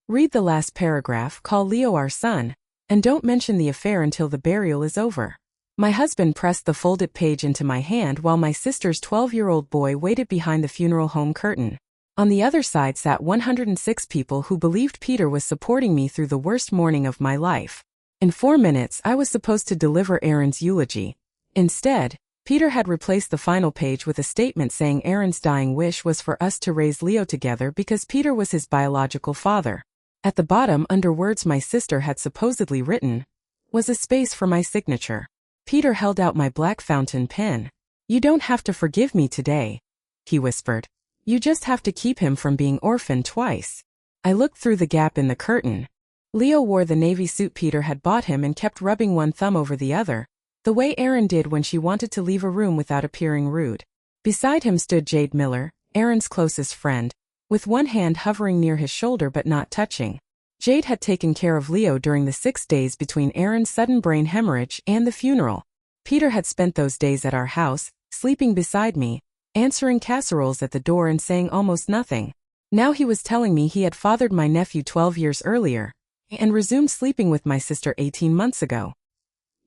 Read the last paragraph, call Leo our son, and don't mention the affair until the burial is over. My husband pressed the folded page into my hand while my sister's 12-year-old boy waited behind the funeral home curtain. On the other side sat 106 people who believed Peter was supporting me through the worst morning of my life. In 4 minutes, I was supposed to deliver Erin's eulogy. Instead, Peter had replaced the final page with a statement saying Erin's dying wish was for us to raise Leo together because Peter was his biological father. At the bottom, under words my sister had supposedly written, was a space for my signature. Peter held out my black fountain pen. "You don't have to forgive me today," he whispered. "You just have to keep him from being orphaned twice." I looked through the gap in the curtain. Leo wore the navy suit Peter had bought him and kept rubbing one thumb over the other, the way Erin did when she wanted to leave a room without appearing rude. Beside him stood Jade Miller, Erin's closest friend, with one hand hovering near his shoulder but not touching. Jade had taken care of Leo during the 6 days between Erin's sudden brain hemorrhage and the funeral. Peter had spent those days at our house, sleeping beside me, answering casseroles at the door and saying almost nothing. Now he was telling me he had fathered my nephew 12 years earlier, and resumed sleeping with my sister 18 months ago.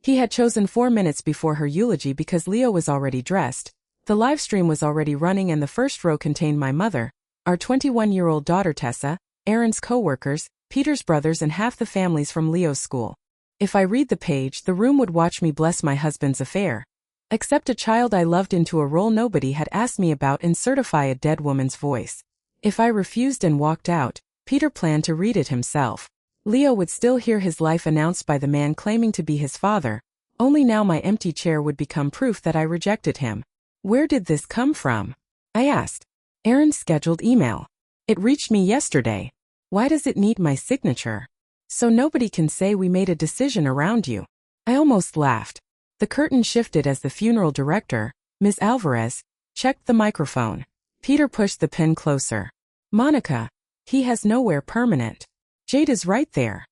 He had chosen 4 minutes before her eulogy because Leo was already dressed, the livestream was already running and the first row contained my mother, our 21-year-old daughter Tessa, Erin's co-workers, Peter's brothers and half the families from Leo's school. If I read the page, the room would watch me bless my husband's affair. Accept a child I loved into a role nobody had asked me about and certify a dead woman's voice. If I refused and walked out, Peter planned to read it himself. Leo would still hear his life announced by the man claiming to be his father, only now my empty chair would become proof that I rejected him. Where did this come from? I asked. Erin's scheduled email. It reached me yesterday. Why does it need my signature? So nobody can say we made a decision around you. I almost laughed. The curtain shifted as the funeral director, Ms. Alvarez, checked the microphone. Peter pushed the pen closer. "Monica, he has nowhere permanent. Jade is right there.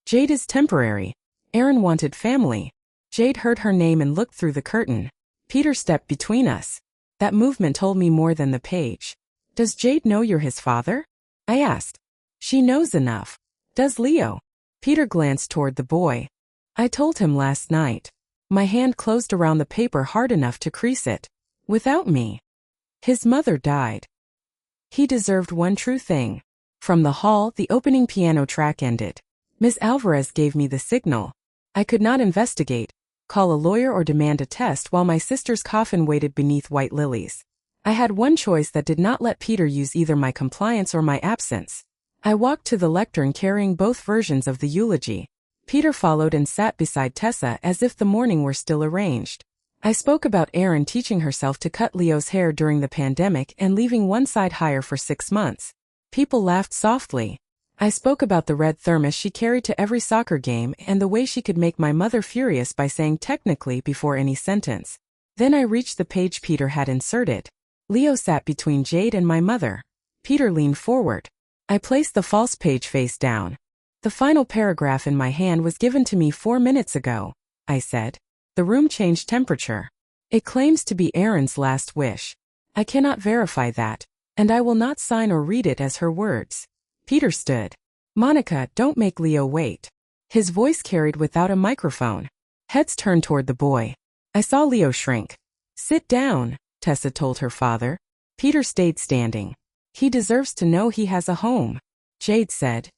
Jade is temporary. Erin wanted family." Jade heard her name and looked through the curtain. Peter stepped between us. That movement told me more than the page. "Does Jade know you're his father?" I asked. "She knows enough. Does Leo?" Peter glanced toward the boy. "I told him last night." My hand closed around the paper hard enough to crease it. "Without me. His mother died. He deserved one true thing." From the hall, the opening piano track ended. Ms. Alvarez gave me the signal. I could not investigate, call a lawyer or demand a test while my sister's coffin waited beneath white lilies. I had one choice that did not let Peter use either my compliance or my absence. I walked to the lectern carrying both versions of the eulogy. Peter followed and sat beside Tessa as if the mourning were still arranged. I spoke about Erin teaching herself to cut Leo's hair during the pandemic and leaving one side higher for 6 months. People laughed softly. I spoke about the red thermos she carried to every soccer game and the way she could make my mother furious by saying technically before any sentence. Then I reached the page Peter had inserted. Leo sat between Jade and my mother. Peter leaned forward. I placed the false page face down. "The final paragraph in my hand was given to me 4 minutes ago," I said. The room changed temperature. "It claims to be Erin's last wish. I cannot verify that, and I will not sign or read it as her words." Peter stood. "Monica, don't make Leo wait." His voice carried without a microphone. Heads turned toward the boy. I saw Leo shrink. "Sit down," Tessa told her father. Peter stayed standing. "He deserves to know he has a home," Jade said.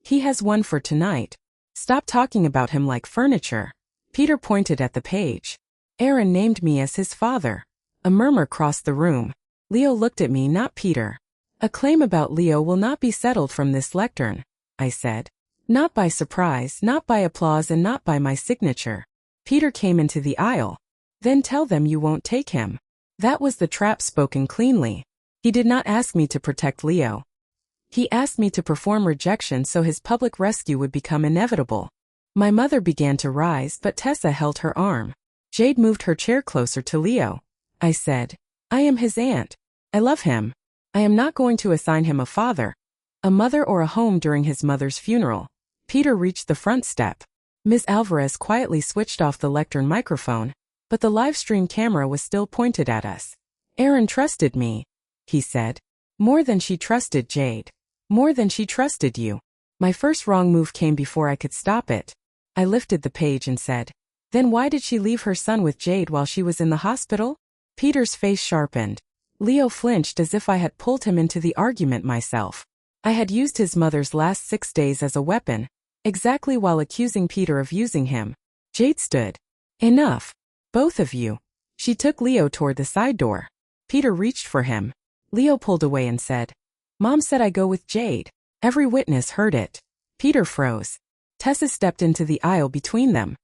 "He has one for tonight. Stop talking about him like furniture." Peter pointed at the page. "Erin named me as his father." A murmur crossed the room. Leo looked at me, not Peter. "A claim about Leo will not be settled from this lectern," I said. "Not by surprise, not by applause and not by my signature." Peter came into the aisle. "Then tell them you won't take him." That was the trap spoken cleanly. He did not ask me to protect Leo. He asked me to perform rejection so his public rescue would become inevitable. My mother began to rise, but Tessa held her arm. Jade moved her chair closer to Leo. I said, "I am his aunt. I love him. I am not going to assign him a father, a mother or a home during his mother's funeral." Peter reached the front step. Ms. Alvarez quietly switched off the lectern microphone, but the live stream camera was still pointed at us. "Erin trusted me," he said. "More than she trusted Jade. More than she trusted you." My first wrong move came before I could stop it. I lifted the page and said, "Then why did she leave her son with Jade while she was in the hospital?" Peter's face sharpened. Leo flinched as if I had pulled him into the argument myself. I had used his mother's last 6 days as a weapon, exactly while accusing Peter of using him. Jade stood. "Enough. Both of you." She took Leo toward the side door. Peter reached for him. Leo pulled away and said, "Mom said I go with Jade." Every witness heard it. Peter froze. Tessa stepped into the aisle between them.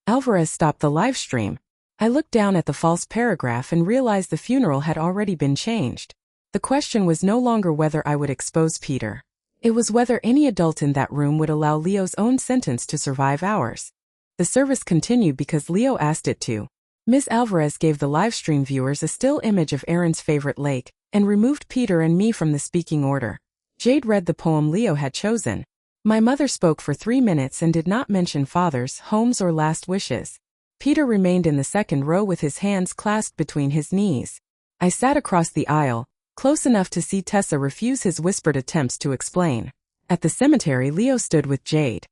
Alvarez stopped the live stream. I looked down at the false paragraph and realized the funeral had already been changed. The question was no longer whether I would expose Peter. It was whether any adult in that room would allow Leo's own sentence to survive ours. The service continued because Leo asked it to. Ms. Alvarez gave the livestream viewers a still image of Erin's favorite lake, and removed Peter and me from the speaking order. Jade read the poem Leo had chosen. My mother spoke for 3 minutes and did not mention fathers, homes or last wishes. Peter remained in the second row with his hands clasped between his knees. I sat across the aisle, close enough to see Tessa refuse his whispered attempts to explain. At the cemetery, Leo stood with Jade.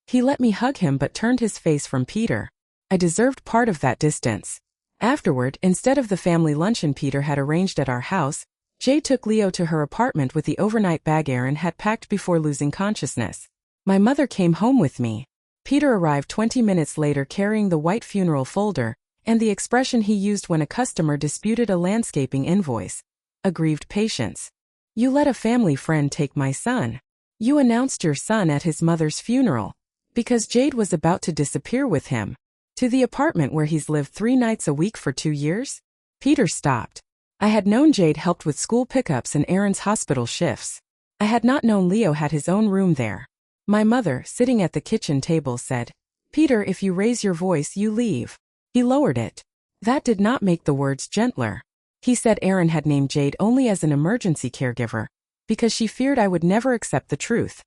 He let me hug him but turned his face from Peter. I deserved part of that distance. Afterward, instead of the family luncheon Peter had arranged at our house, Jade took Leo to her apartment with the overnight bag Erin had packed before losing consciousness. My mother came home with me. Peter arrived 20 minutes later carrying the white funeral folder, and the expression he used when a customer disputed a landscaping invoice. Aggrieved patience. "You let a family friend take my son. You announced your son at his mother's funeral. Because Jade was about to disappear with him. To the apartment where he's lived 3 nights a week for 2 years?" Peter stopped. I had known Jade helped with school pickups and Erin's hospital shifts. I had not known Leo had his own room there. My mother, sitting at the kitchen table, said, "Peter, if you raise your voice, you leave." He lowered it. That did not make the words gentler. He said Erin had named Jade only as an emergency caregiver, because she feared I would never accept the truth.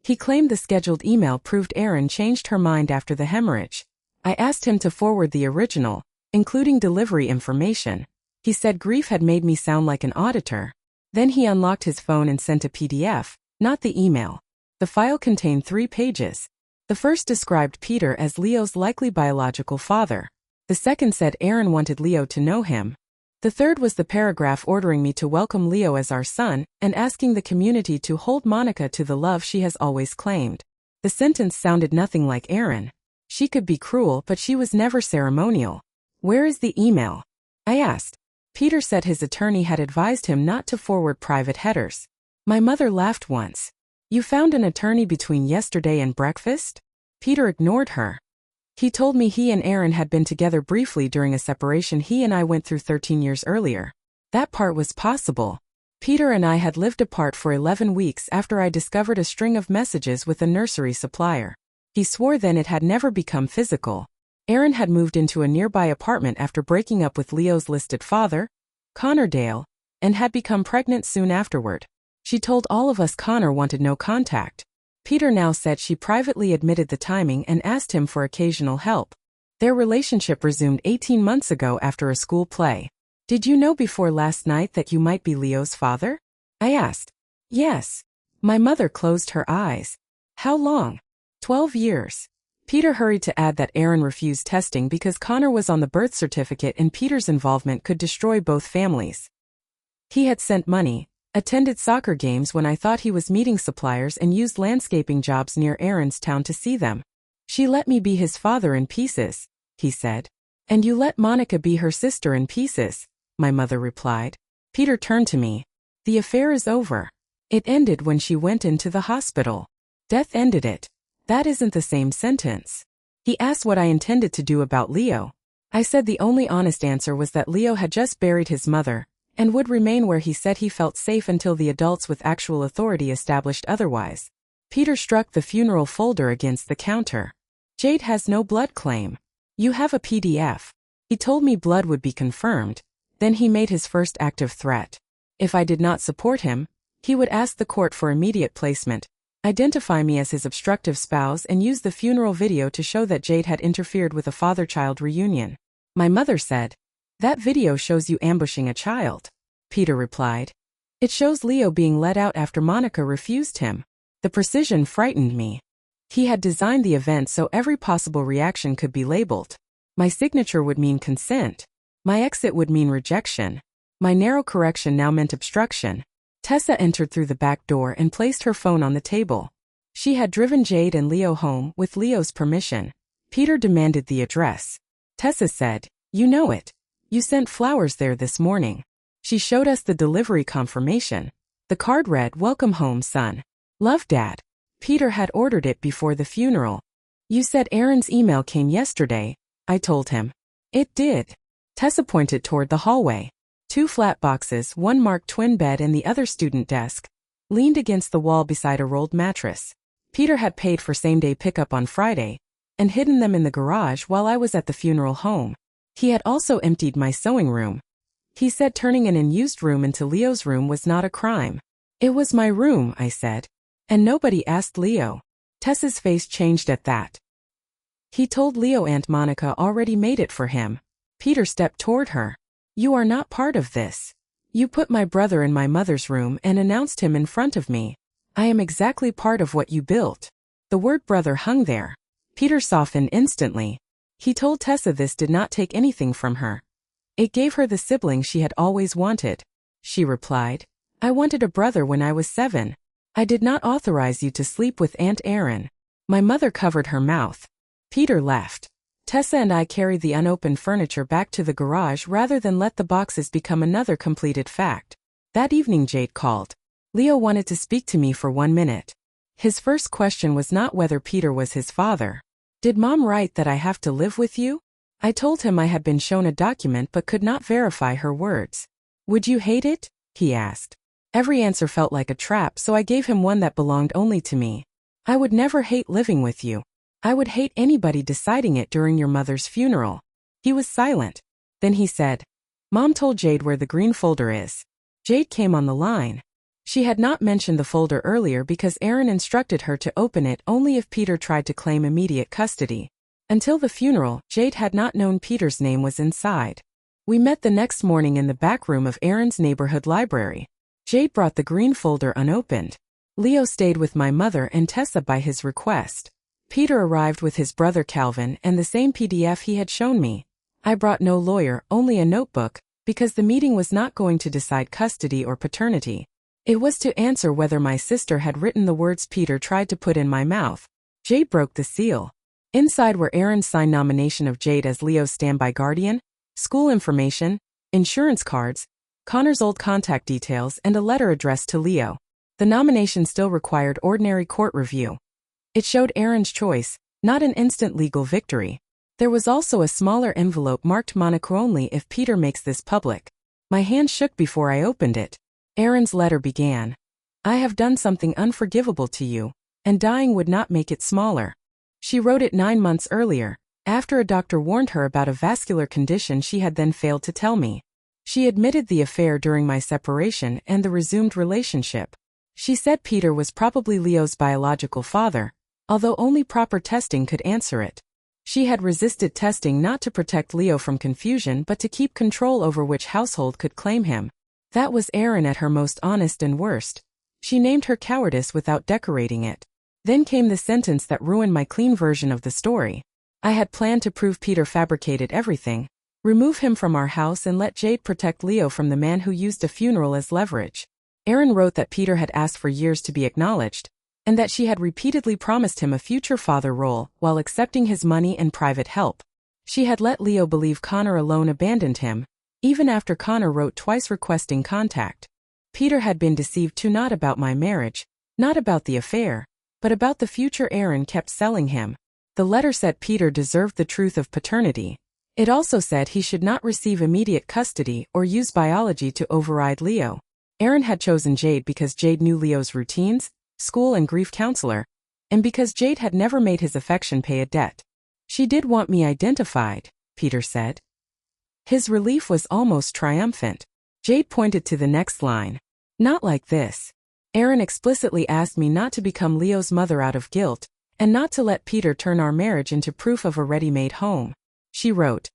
He claimed the scheduled email proved Erin changed her mind after the hemorrhage. I asked him to forward the original, including delivery information. He said grief had made me sound like an auditor. Then he unlocked his phone and sent a PDF, not the email. The file contained 3 pages. The first described Peter as Leo's likely biological father. The second said Erin wanted Leo to know him. The third was the paragraph ordering me to welcome Leo as our son and asking the community to hold Monica to the love she has always claimed. The sentence sounded nothing like Erin. She could be cruel, but she was never ceremonial. "Where is the email?" I asked. Peter said his attorney had advised him not to forward private headers. My mother laughed once. "You found an attorney between yesterday and breakfast?" Peter ignored her. He told me he and Erin had been together briefly during a separation he and I went through 13 years earlier. That part was possible. Peter and I had lived apart for 11 weeks after I discovered a string of messages with a nursery supplier. He swore then it had never become physical. Erin had moved into a nearby apartment after breaking up with Leo's listed father, Connor Dale, and had become pregnant soon afterward. She told all of us Connor wanted no contact. Peter now said she privately admitted the timing and asked him for occasional help. Their relationship resumed 18 months ago after a school play. "Did you know before last night that you might be Leo's father?" I asked. "Yes." My mother closed her eyes. "How long?" 12 years. Peter hurried to add that Erin refused testing because Connor was on the birth certificate and Peter's involvement could destroy both families. He had sent money, attended soccer games when I thought he was meeting suppliers, and used landscaping jobs near Erin's town to see them. "She let me be his father in pieces," he said. "And you let Monica be her sister in pieces," my mother replied. Peter turned to me. "The affair is over. It ended when she went into the hospital. Death ended it. That isn't the same sentence." He asked what I intended to do about Leo. I said the only honest answer was that Leo had just buried his mother, and would remain where he said he felt safe until the adults with actual authority established otherwise. Peter struck the funeral folder against the counter. "Jade has no blood claim. You have a PDF." He told me blood would be confirmed. Then he made his first active threat. If I did not support him, he would ask the court for immediate placement, identify me as his obstructive spouse, and use the funeral video to show that Jade had interfered with a father-child reunion. My mother said, "That video shows you ambushing a child." Peter replied, "It shows Leo being let out after Monica refused him." The precision frightened me. He had designed the event so every possible reaction could be labeled. My signature would mean consent. My exit would mean rejection. My narrow correction now meant obstruction. Tessa entered through the back door and placed her phone on the table. She had driven Jade and Leo home with Leo's permission. Peter demanded the address. Tessa said, "You know it. You sent flowers there this morning." She showed us the delivery confirmation. The card read, "Welcome home, son. Love, Dad." Peter had ordered it before the funeral. "You said Erin's email came yesterday," I told him. "It did." Tessa pointed toward the hallway. 2 flat boxes, one marked twin bed and the other student desk, leaned against the wall beside a rolled mattress. Peter had paid for same-day pickup on Friday and hidden them in the garage while I was at the funeral home. He had also emptied my sewing room. He said turning an unused room into Leo's room was not a crime. "It was my room," I said. "And nobody asked Leo." Tessa's face changed at that. "He told Leo Aunt Monica already made it for him." Peter stepped toward her. "You are not part of this. You put my brother in my mother's room and announced him in front of me. I am exactly part of what you built." The word brother hung there. Peter softened instantly. He told Tessa this did not take anything from her. It gave her the sibling she had always wanted. She replied, "I wanted a brother when I was 7. I did not authorize you to sleep with Aunt Erin." My mother covered her mouth. Peter left. Tessa and I carried the unopened furniture back to the garage rather than let the boxes become another completed fact. That evening Jade called. Leo wanted to speak to me for 1 minute. His first question was not whether Peter was his father. "Did Mom write that I have to live with you?" I told him I had been shown a document but could not verify her words. "Would you hate it?" he asked. Every answer felt like a trap, so I gave him one that belonged only to me. "I would never hate living with you. I would hate anybody deciding it during your mother's funeral." He was silent. Then he said, "Mom told Jade where the green folder is." Jade came on the line. She had not mentioned the folder earlier because Erin instructed her to open it only if Peter tried to claim immediate custody. Until the funeral, Jade had not known Peter's name was inside. We met the next morning in the back room of Erin's neighborhood library. Jade brought the green folder unopened. Leo stayed with my mother and Tessa by his request. Peter arrived with his brother Calvin and the same PDF he had shown me. I brought no lawyer, only a notebook, because the meeting was not going to decide custody or paternity. It was to answer whether my sister had written the words Peter tried to put in my mouth. Jade broke the seal. Inside were Erin's signed nomination of Jade as Leo's standby guardian, school information, insurance cards, Connor's old contact details, and a letter addressed to Leo. The nomination still required ordinary court review. It showed Erin's choice, not an instant legal victory. There was also a smaller envelope marked Monica only if Peter makes this public. My hand shook before I opened it. Erin's letter began. "I have done something unforgivable to you, and dying would not make it smaller." She wrote it 9 months earlier, after a doctor warned her about a vascular condition she had then failed to tell me. She admitted the affair during my separation and the resumed relationship. She said Peter was probably Leo's biological father, although only proper testing could answer it. She had resisted testing not to protect Leo from confusion but to keep control over which household could claim him. That was Erin at her most honest and worst. She named her cowardice without decorating it. Then came the sentence that ruined my clean version of the story. I had planned to prove Peter fabricated everything, remove him from our house and let Jade protect Leo from the man who used a funeral as leverage. Erin wrote that Peter had asked for years to be acknowledged, and that she had repeatedly promised him a future father role while accepting his money and private help. She had let Leo believe Connor alone abandoned him, even after Connor wrote twice requesting contact. Peter had been deceived too, not about my marriage, not about the affair, but about the future Erin kept selling him. The letter said Peter deserved the truth of paternity. It also said he should not receive immediate custody or use biology to override Leo. Erin had chosen Jade because Jade knew Leo's routines, school and grief counselor, and because Jade had never made his affection pay a debt. "She did want me identified," Peter said. His relief was almost triumphant. Jade pointed to the next line. "Not like this. Erin explicitly asked me not to become Leo's mother out of guilt, and not to let Peter turn our marriage into proof of a ready-made home." She wrote,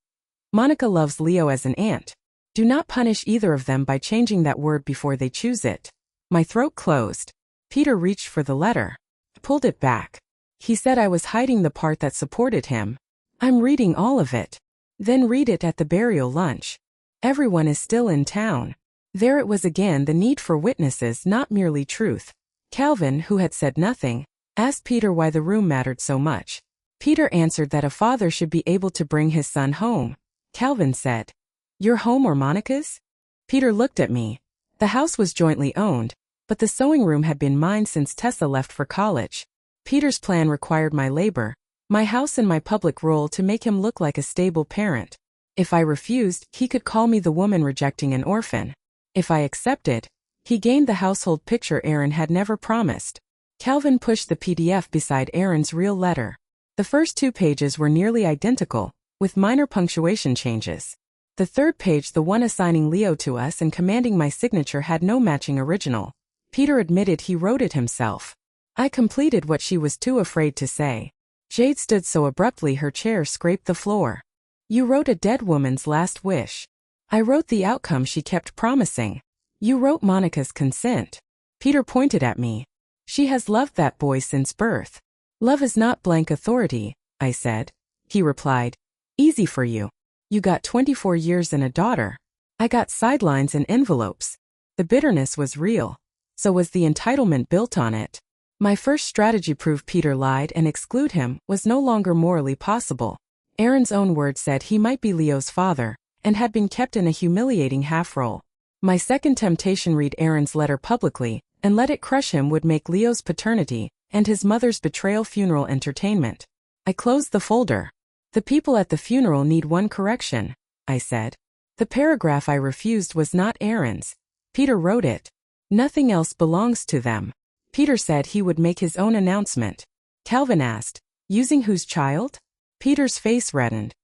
"Monica loves Leo as an aunt. Do not punish either of them by changing that word before they choose it." My throat closed. Peter reached for the letter. Pulled it back. He said I was hiding the part that supported him. I'm reading all of it. Then read it at the burial lunch. Everyone is still in town. There it was again, the need for witnesses, not merely truth. Calvin, who had said nothing, asked Peter why the room mattered so much. Peter answered that a father should be able to bring his son home. Calvin said, "Your home or Monica's?" Peter looked at me. The house was jointly owned, but the sewing room had been mine since Tessa left for college. Peter's plan required my labor, my house and my public role to make him look like a stable parent. If I refused, he could call me the woman rejecting an orphan. If I accepted, he gained the household picture Erin had never promised. Calvin pushed the PDF beside Erin's real letter. The first 2 pages were nearly identical, with minor punctuation changes. The third page, the one assigning Leo to us and commanding my signature, had no matching original. Peter admitted he wrote it himself. I completed what she was too afraid to say. Jade stood so abruptly her chair scraped the floor. You wrote a dead woman's last wish. I wrote the outcome she kept promising. You wrote Monica's consent. Peter pointed at me. She has loved that boy since birth. Love is not blank authority, I said. He replied, easy for you. You got 24 years and a daughter. I got sidelines and envelopes. The bitterness was real. So was the entitlement built on it. My first strategy, prove Peter lied and exclude him, was no longer morally possible. Erin's own words said he might be Leo's father, and had been kept in a humiliating half-role. My second temptation, read Erin's letter publicly, and let it crush him, would make Leo's paternity, and his mother's betrayal funeral entertainment. I closed the folder. The people at the funeral need one correction, I said. The paragraph I refused was not Erin's. Peter wrote it. Nothing else belongs to them. Peter said he would make his own announcement. Calvin asked, using whose child? Peter's face reddened.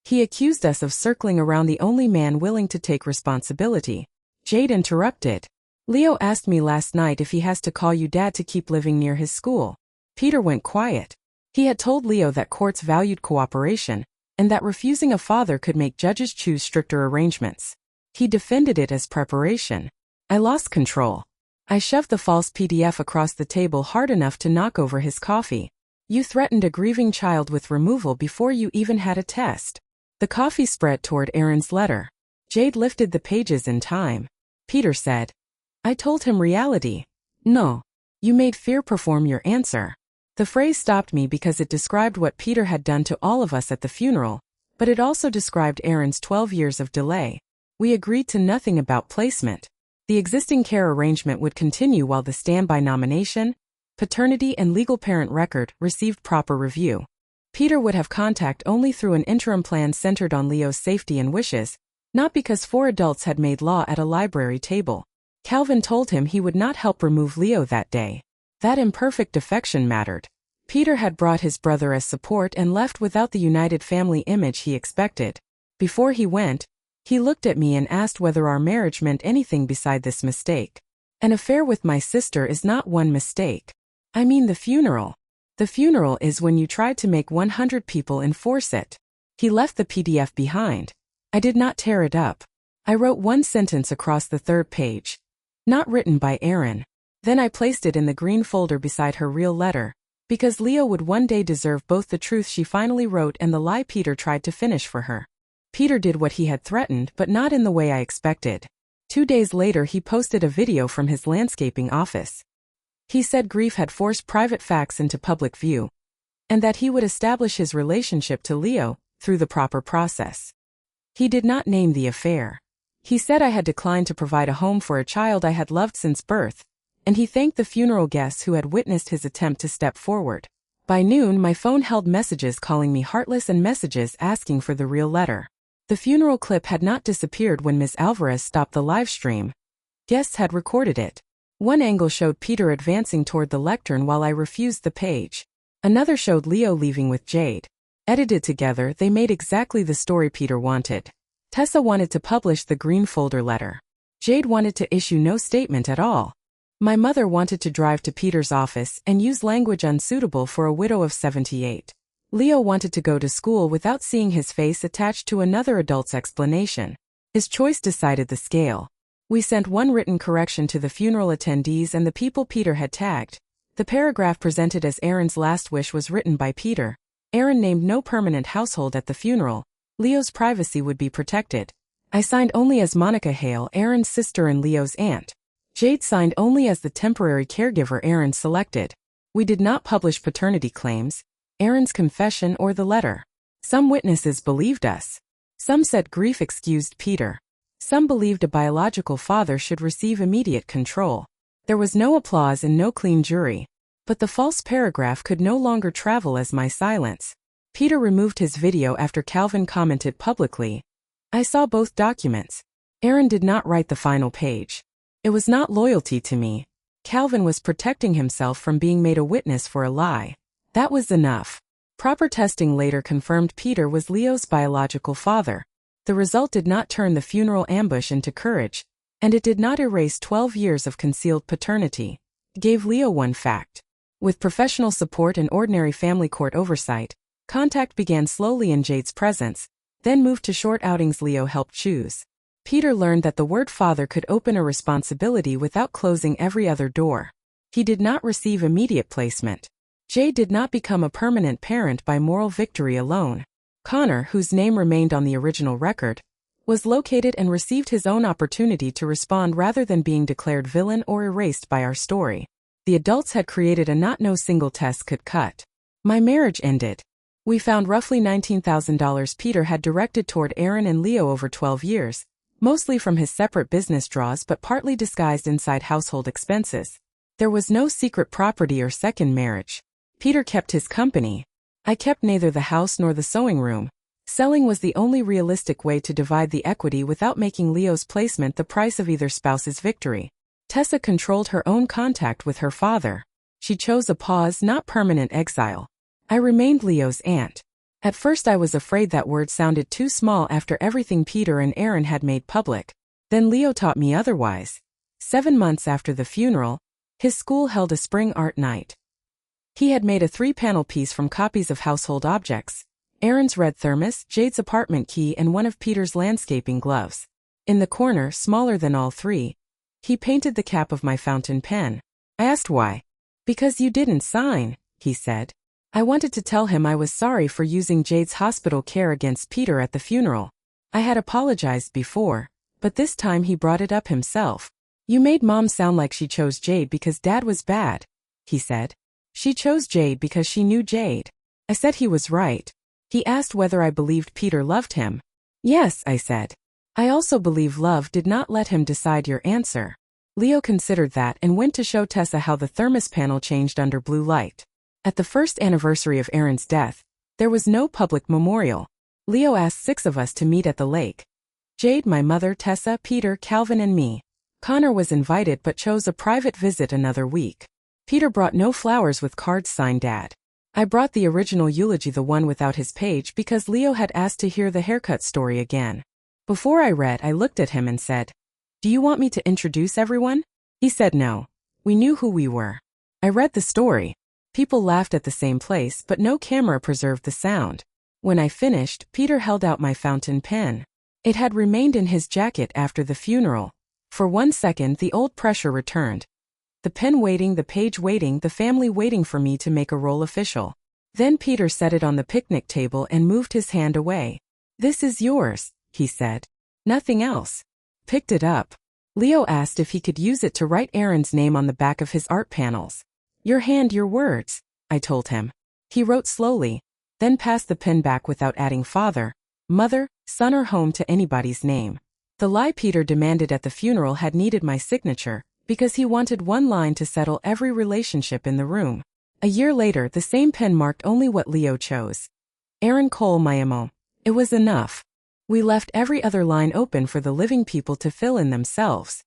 He accused us of circling around the only man willing to take responsibility. Jade interrupted. Leo asked me last night if he has to call you dad to keep living near his school. Peter went quiet. He had told Leo that courts valued cooperation, and that refusing a father could make judges choose stricter arrangements. He defended it as preparation. I lost control. I shoved the false PDF across the table hard enough to knock over his coffee. You threatened a grieving child with removal before you even had a test. The coffee spread toward Erin's letter. Jade lifted the pages in time. Peter said, I told him reality. No. You made fear perform your answer. The phrase stopped me because it described what Peter had done to all of us at the funeral, but it also described Erin's 12 years of delay. We agreed to nothing about placement. The existing care arrangement would continue while the standby nomination, paternity and legal parent record received proper review. Peter would have contact only through an interim plan centered on Leo's safety and wishes, not because 4 adults had made law at a library table. Calvin told him he would not help remove Leo that day. That imperfect defection mattered. Peter had brought his brother as support and left without the united family image he expected. Before he went, he looked at me and asked whether our marriage meant anything beside this mistake. An affair with my sister is not one mistake. I mean the funeral. The funeral is when you tried to make 100 people enforce it. He left the PDF behind. I did not tear it up. I wrote one sentence across the 3rd page. Not written by Erin. Then I placed it in the green folder beside her real letter, because Leo would one day deserve both the truth she finally wrote and the lie Peter tried to finish for her. Peter did what he had threatened, but not in the way I expected. 2 days later he posted a video from his landscaping office. He said grief had forced private facts into public view, and that he would establish his relationship to Leo through the proper process. He did not name the affair. He said I had declined to provide a home for a child I had loved since birth, and he thanked the funeral guests who had witnessed his attempt to step forward. By noon my phone held messages calling me heartless and messages asking for the real letter. The funeral clip had not disappeared when Ms. Alvarez stopped the live stream. Guests had recorded it. One angle showed Peter advancing toward the lectern while I refused the page. Another showed Leo leaving with Jade. Edited together, they made exactly the story Peter wanted. Tessa wanted to publish the green folder letter. Jade wanted to issue no statement at all. My mother wanted to drive to Peter's office and use language unsuitable for a widow of 78. Leo wanted to go to school without seeing his face attached to another adult's explanation. His choice decided the scale. We sent one written correction to the funeral attendees and the people Peter had tagged. The paragraph presented as Erin's last wish was written by Peter. Erin named no permanent household at the funeral. Leo's privacy would be protected. I signed only as Monica Hale, Erin's sister and Leo's aunt. Jade signed only as the temporary caregiver Erin selected. We did not publish paternity claims, Erin's confession or the letter. Some witnesses believed us. Some said grief excused Peter. Some believed a biological father should receive immediate control. There was no applause and no clean jury. But the false paragraph could no longer travel as my silence. Peter removed his video after Calvin commented publicly. I saw both documents. Erin did not write the final page. It was not loyalty to me. Calvin was protecting himself from being made a witness for a lie. That was enough. Proper testing later confirmed Peter was Leo's biological father. The result did not turn the funeral ambush into courage, and it did not erase 12 years of concealed paternity. It gave Leo one fact. With professional support and ordinary family court oversight, contact began slowly in Jade's presence, then moved to short outings Leo helped choose. Peter learned that the word father could open a responsibility without closing every other door. He did not receive immediate placement. Jade did not become a permanent parent by moral victory alone. Connor, whose name remained on the original record, was located and received his own opportunity to respond rather than being declared villain or erased by our story. The adults had created a knot no single test could cut. My marriage ended. We found roughly $19,000 Peter had directed toward Erin and Leo over 12 years, mostly from his separate business draws but partly disguised inside household expenses. There was no secret property or second marriage. Peter kept his company. I kept neither the house nor the sewing room. Selling was the only realistic way to divide the equity without making Leo's placement the price of either spouse's victory. Tessa controlled her own contact with her father. She chose a pause, not permanent exile. I remained Leo's aunt. At first I was afraid that word sounded too small after everything Peter and Erin had made public. Then Leo taught me otherwise. 7 months after the funeral, his school held a spring art night. He had made a 3-panel piece from copies of household objects: Erin's red thermos, Jade's apartment key and one of Peter's landscaping gloves. In the corner, smaller than all three, he painted the cap of my fountain pen. I asked why. Because you didn't sign, he said. I wanted to tell him I was sorry for using Jade's hospital care against Peter at the funeral. I had apologized before, but this time he brought it up himself. You made Mom sound like she chose Jade because Dad was bad, he said. She chose Jade because she knew Jade. I said he was right. He asked whether I believed Peter loved him. Yes, I said. I also believe love did not let him decide your answer. Leo considered that and went to show Tessa how the thermos panel changed under blue light. At the first anniversary of Erin's death, there was no public memorial. Leo asked 6 of us to meet at the lake. Jade, my mother, Tessa, Peter, Calvin and me. Connor was invited but chose a private visit another week. Peter brought no flowers with cards signed Dad. I brought the original eulogy, the one without his page, because Leo had asked to hear the haircut story again. Before I read, I looked at him and said, "Do you want me to introduce everyone?" He said no. We knew who we were. I read the story. People laughed at the same place, but no camera preserved the sound. When I finished, Peter held out my fountain pen. It had remained in his jacket after the funeral. For 1 second the old pressure returned. The pen waiting, the page waiting, the family waiting for me to make a roll official. Then Peter set it on the picnic table and moved his hand away. "This is yours," he said. "Nothing else." Picked it up. Leo asked if he could use it to write Erin's name on the back of his art panels. "Your hand, your words," I told him. He wrote slowly, then passed the pen back without adding father, mother, son or home to anybody's name. The lie Peter demanded at the funeral had needed my signature, because he wanted one line to settle every relationship in the room. A year later, the same pen marked only what Leo chose. Erin Cole Mayamo. It was enough. We left every other line open for the living people to fill in themselves.